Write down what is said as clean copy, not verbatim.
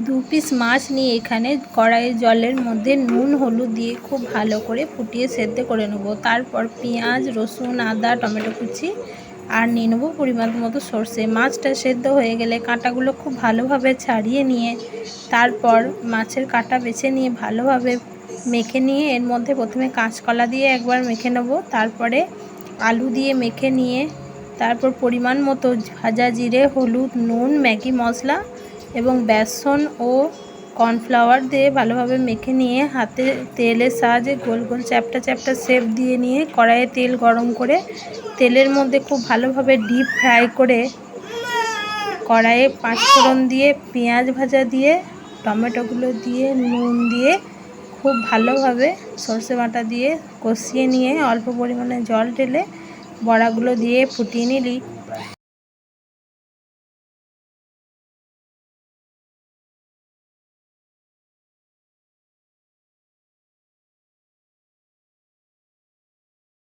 দু পিস মাছ নিয়ে এখানে কড়াইয়ে জলের মধ্যে নুন হলুদ দিয়ে খুব ভালো করে ফুটিয়ে সেদ্ধ করে নেব। তারপর পেঁয়াজ রসুন আদা টমেটো কুচি আর নিয়ে নেবো পরিমাণ মতো সর্ষে। মাছটা সেদ্ধ হয়ে গেলে কাঁটাগুলো খুব ভালোভাবে ছাড়িয়ে নিয়ে তারপর মাছের কাঁটা বেছে নিয়ে ভালোভাবে মেখে নিয়ে এর মধ্যে প্রথমে কাঁচকলা দিয়ে একবার মেখে নেব, তারপরে আলু দিয়ে মেখে নিয়ে তারপর পরিমাণ মতো ভাজা জিরে হলুদ নুন ম্যাগি মশলা এবং বেসন ও কর্নফ্লাওয়ার দিয়ে ভালোভাবে মেখে নিয়ে হাতে তেলের সাহায্যে গোল গোল চ্যাপ্টা চ্যাপ্টা শেপ দিয়ে নিয়ে কড়াইয়ে তেল গরম করে তেলের মধ্যে খুব ভালোভাবে ডিপ ফ্রাই করে কড়াইয়ে পাঁচফোড়ন দিয়ে পেঁয়াজ ভাজা দিয়ে টমেটোগুলো দিয়ে নুন দিয়ে খুব ভালোভাবে সর্ষে বাটা দিয়ে কষিয়ে নিয়ে অল্প পরিমাণে জল ঢেলে বড়াগুলো দিয়ে ফুটিয়ে নিলেই